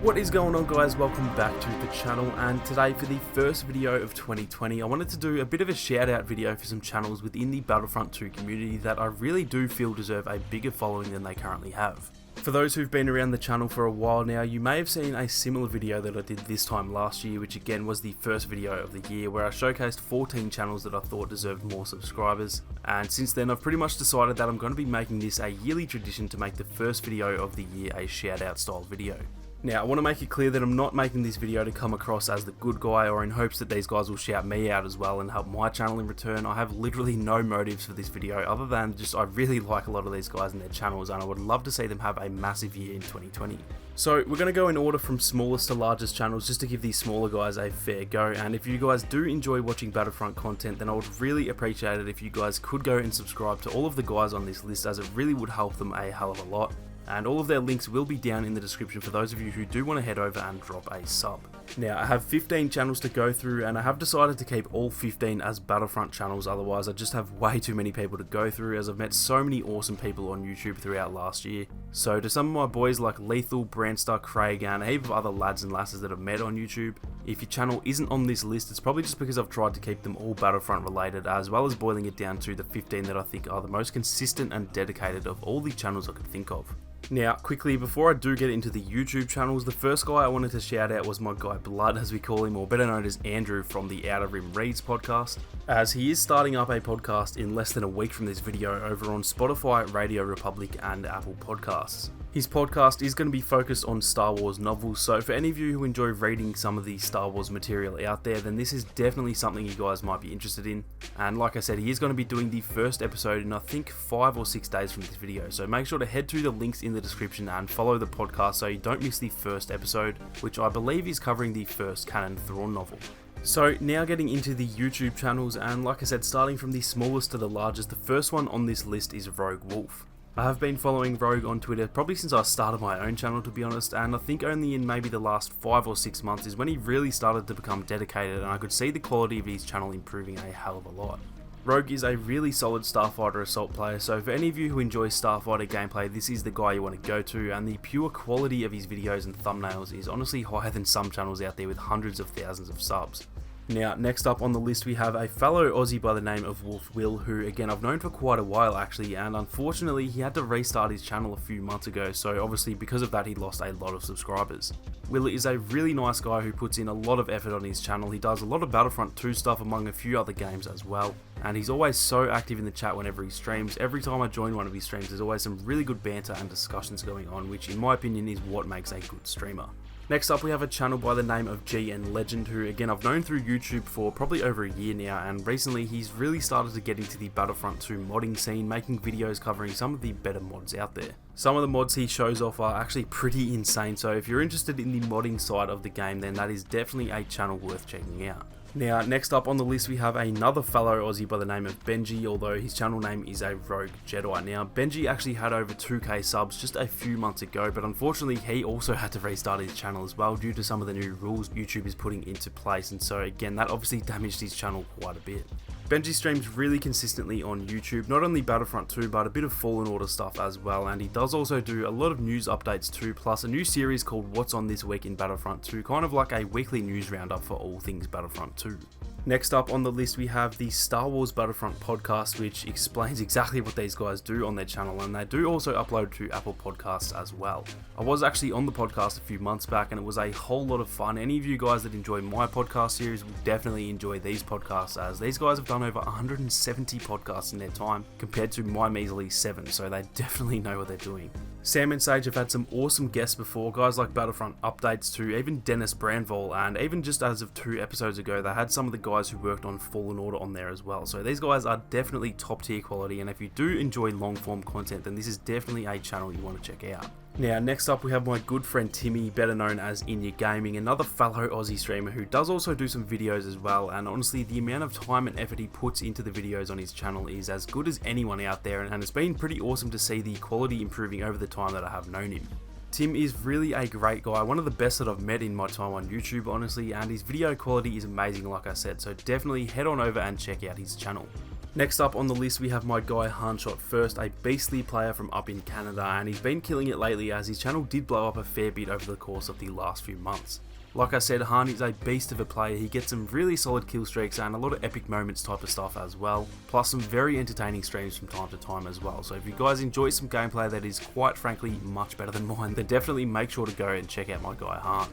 What is going on, guys? Welcome back to the channel, and today for the first video of 2020 I wanted to do a bit of a shout out video for some channels within the Battlefront 2 community that I really do feel deserve a bigger following than they currently have. For those who've been around the channel for a while now, you may have seen a similar video that I did this time last year, which again was the first video of the year, where I showcased 14 channels that I thought deserved more subscribers. And since then I've pretty much decided that I'm going to be making this a yearly tradition to make the first video of the year a shout out style video. Now, I want to make it clear that I'm not making this video to come across as the good guy or in hopes that these guys will shout me out as well and help my channel in return. I have literally no motives for this video other than just I really like a lot of these guys and their channels, and I would love to see them have a massive year in 2020. So we're going to go in order from smallest to largest channels just to give these smaller guys a fair go, and if you guys do enjoy watching Battlefront content, then I would really appreciate it if you guys could go and subscribe to all of the guys on this list, as it really would help them a hell of a lot. And all of their links will be down in the description for those of you who do want to head over and drop a sub. Now, I have 15 channels to go through, and I have decided to keep all 15 as Battlefront channels, otherwise I just have way too many people to go through, as I've met so many awesome people on YouTube throughout last year. So to some of my boys like Lethal, Brandstar, Craig, and a heap of other lads and lasses that I've met on YouTube, if your channel isn't on this list, it's probably just because I've tried to keep them all Battlefront related, as well as boiling it down to the 15 that I think are the most consistent and dedicated of all the channels I could think of. Now, quickly, before I do get into the YouTube channels, the first guy I wanted to shout out was my guy Blood, as we call him, or better known as Andrew from the Outer Rim Reads podcast, as he is starting up a podcast in less than a week from this video over on Spotify, Radio Republic, and Apple Podcasts. His podcast is going to be focused on Star Wars novels, so for any of you who enjoy reading some of the Star Wars material out there, then this is definitely something you guys might be interested in. And like I said, he is going to be doing the first episode in I think 5 or 6 days from this video, so make sure to head to the links in the description and follow the podcast so you don't miss the first episode, which I believe is covering the first canon Thrawn novel. So now getting into the YouTube channels, and like I said, starting from the smallest to the largest, the first one on this list is Rogue Wolf. I have been following Rogue on Twitter probably since I started my own channel, to be honest, and I think only in maybe the last 5 or 6 months is when he really started to become dedicated, and I could see the quality of his channel improving a hell of a lot. Rogue is a really solid Starfighter Assault player, so for any of you who enjoy Starfighter gameplay, this is the guy you want to go to, and the pure quality of his videos and thumbnails is honestly higher than some channels out there with hundreds of thousands of subs. Now, next up on the list we have a fellow Aussie by the name of WolfWill, who again I've known for quite a while actually, and unfortunately he had to restart his channel a few months ago, so obviously because of that he lost a lot of subscribers. Will is a really nice guy who puts in a lot of effort on his channel. He does a lot of Battlefront 2 stuff among a few other games as well, and he's always so active in the chat whenever he streams. Every time I join one of his streams there's always some really good banter and discussions going on, which in my opinion is what makes a good streamer. Next up we have a channel by the name of GN Legend, who again I've known through YouTube for probably over a year now, and recently he's really started to get into the Battlefront 2 modding scene, making videos covering some of the better mods out there. Some of the mods he shows off are actually pretty insane, so if you're interested in the modding side of the game, then that is definitely a channel worth checking out. Now, next up on the list we have another fellow Aussie by the name of Benji, although his channel name is a Rogue Jedi. Now, Benji actually had over 2k subs just a few months ago, but unfortunately he also had to restart his channel as well due to some of the new rules YouTube is putting into place, and so again that obviously damaged his channel quite a bit. Benji streams really consistently on YouTube, not only Battlefront 2 but a bit of Fallen Order stuff as well, and he does also do a lot of news updates too, plus a new series called What's On This Week in Battlefront 2, kind of like a weekly news roundup for all things Battlefront 2. Next up on the list we have the Star Wars Battlefront podcast, which explains exactly what these guys do on their channel, and they do also upload to Apple Podcasts as well. I was actually on the podcast a few months back and it was a whole lot of fun. Any of you guys that enjoy my podcast series will definitely enjoy these podcasts, as these guys have done over 170 podcasts in their time compared to my measly 7, so they definitely know what they're doing. Sam and Sage have had some awesome guests before, guys like Battlefront Updates to even Dennis Brandvold, and even just as of 2 episodes ago they had some of the guys who worked on Fallen Order on there as well. So these guys are definitely top tier quality, and if you do enjoy long form content then this is definitely a channel you want to check out. Now, next up we have my good friend Timmy, better known as In Your Gaming, another fellow Aussie streamer who does also do some videos as well, and honestly the amount of time and effort he puts into the videos on his channel is as good as anyone out there, and it's been pretty awesome to see the quality improving over the time that I have known him. Tim is really a great guy, one of the best that I've met in my time on YouTube honestly, and his video quality is amazing like I said, so definitely head on over and check out his channel. Next up on the list we have MyGuyHan Shot First, a beastly player from up in Canada, and he's been killing it lately as his channel did blow up a fair bit over the course of the last few months. Like I said, Han is a beast of a player. He gets some really solid kill streaks and a lot of epic moments type of stuff as well, plus some very entertaining streams from time to time as well. So if you guys enjoy some gameplay that is quite frankly much better than mine, then definitely make sure to go and check out MyGuyHan.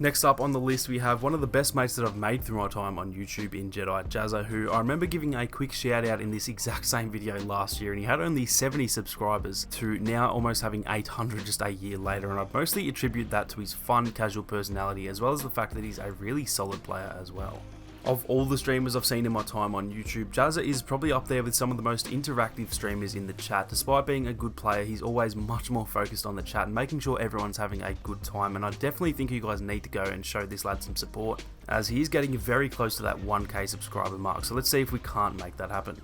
Next up on the list we have one of the best mates that I've made through my time on YouTube in Jedi, Jazza, who I remember giving a quick shout out in this exact same video last year, and he had only 70 subscribers to now almost having 800 just a year later, and I'd mostly attribute that to his fun, casual personality as well as the fact that he's a really solid player as well. Of all the streamers I've seen in my time on YouTube, Jazza is probably up there with some of the most interactive streamers in the chat. Despite being a good player, he's always much more focused on the chat and making sure everyone's having a good time, and I definitely think you guys need to go and show this lad some support, as he is getting very close to that 1k subscriber mark, so let's see if we can't make that happen.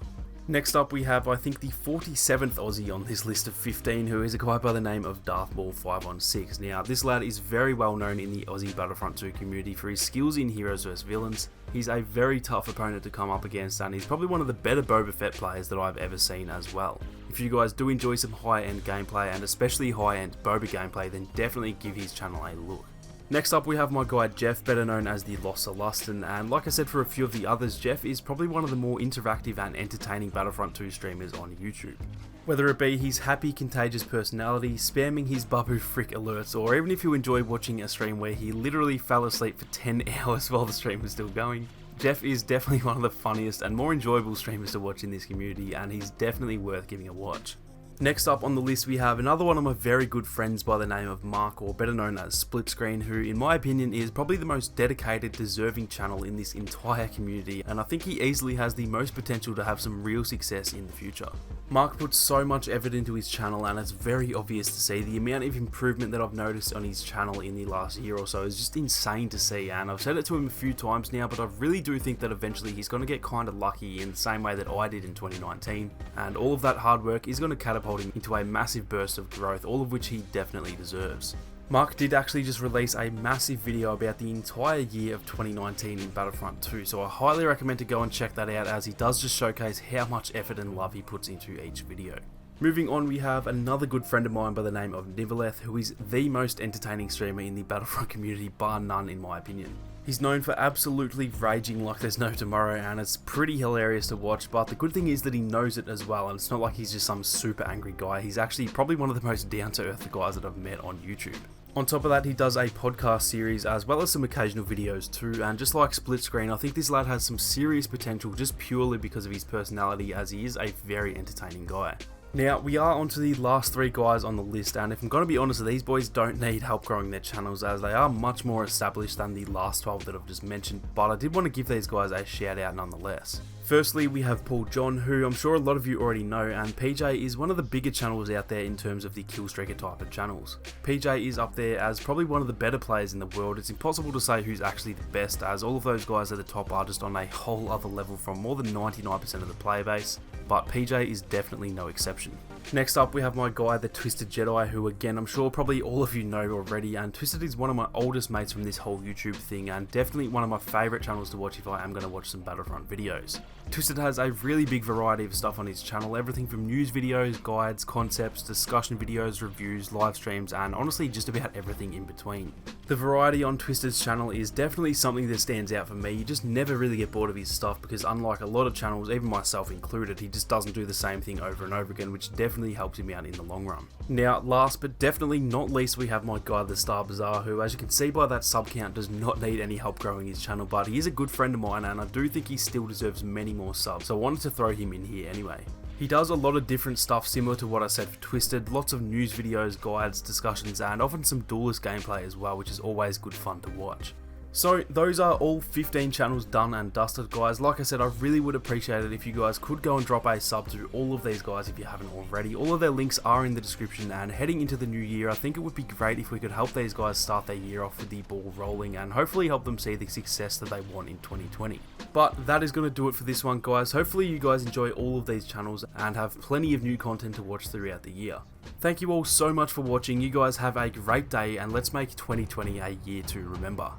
Next up we have, I think, the 47th Aussie on this list of 15, who is a guy by the name of Darth Maul 516. Now, this lad is very well known in the Aussie Battlefront 2 community for his skills in heroes vs villains. He's a very tough opponent to come up against, and he's probably one of the better Boba Fett players that I've ever seen as well. If you guys do enjoy some high-end gameplay, and especially high-end Boba gameplay, then definitely give his channel a look. Next up we have my guy Jeff, better known as the Lost Celestin, and like I said for a few of the others, Jeff is probably one of the more interactive and entertaining Battlefront 2 streamers on YouTube. Whether it be his happy, contagious personality, spamming his Babu Frick alerts, or even if you enjoy watching a stream where he literally fell asleep for 10 hours while the stream was still going, Jeff is definitely one of the funniest and more enjoyable streamers to watch in this community, and he's definitely worth giving a watch. Next up on the list we have another one of my very good friends by the name of Mark, or better known as Splitscreen, who in my opinion is probably the most dedicated, deserving channel in this entire community, and I think he easily has the most potential to have some real success in the future. Mark puts so much effort into his channel, and it's very obvious to see. The amount of improvement that I've noticed on his channel in the last year or so is just insane to see, and I've said it to him a few times now, but I really do think that eventually he's going to get kind of lucky in the same way that I did in 2019, and all of that hard work is going to catapult him into a massive burst of growth, all of which he definitely deserves. Mark did actually just release a massive video about the entire year of 2019 in Battlefront 2, so I highly recommend to go and check that out, as he does just showcase how much effort and love he puts into each video. Moving on, we have another good friend of mine by the name of Nivoleth, who is the most entertaining streamer in the Battlefront community, bar none in my opinion. He's known for absolutely raging like there's no tomorrow, and it's pretty hilarious to watch, but the good thing is that he knows it as well, and it's not like he's just some super angry guy. He's actually probably one of the most down-to-earth guys that I've met on YouTube. On top of that, he does a podcast series as well as some occasional videos too, and just like Splitscreen, I think this lad has some serious potential just purely because of his personality, as he is a very entertaining guy. Now, we are onto the last 3 guys on the list, and if I'm going to be honest, these boys don't need help growing their channels, as they are much more established than the last 12 that I've just mentioned, but I did want to give these guys a shout out nonetheless. Firstly, we have Paul John, who I'm sure a lot of you already know, and PJ is one of the bigger channels out there in terms of the killstreaker type of channels. PJ is up there as probably one of the better players in the world. It's impossible to say who's actually the best, as all of those guys at the top are just on a whole other level from more than 99% of the player base, but PJ is definitely no exception. Next up we have my guy the Twisted Jedi, who again I'm sure probably all of you know already, and Twisted is one of my oldest mates from this whole YouTube thing, and definitely one of my favourite channels to watch if I am going to watch some Battlefront videos. Twisted has a really big variety of stuff on his channel, everything from news videos, guides, concepts, discussion videos, reviews, live streams, and honestly just about everything in between. The variety on Twisted's channel is definitely something that stands out for me. You just never really get bored of his stuff, because unlike a lot of channels, even myself included, he just doesn't do the same thing over and over again, which definitely helps him out in the long run. Now, last but definitely not least, we have my guy the Star Bazaar, who, as you can see by that sub count, does not need any help growing his channel, but he is a good friend of mine, and I do think he still deserves many more subs, so I wanted to throw him in here anyway. He does a lot of different stuff similar to what I said for Twisted, lots of news videos, guides, discussions, and often some duelist gameplay as well, which is always good fun to watch. So those are all 15 channels done and dusted, guys. Like I said, I really would appreciate it if you guys could go and drop a sub to all of these guys if you haven't already. All of their links are in the description, and heading into the new year, I think it would be great if we could help these guys start their year off with the ball rolling and hopefully help them see the success that they want in 2020. But that is going to do it for this one, guys. Hopefully you guys enjoy all of these channels and have plenty of new content to watch throughout the year. Thank you all so much for watching. You guys have a great day, and let's make 2020 a year to remember.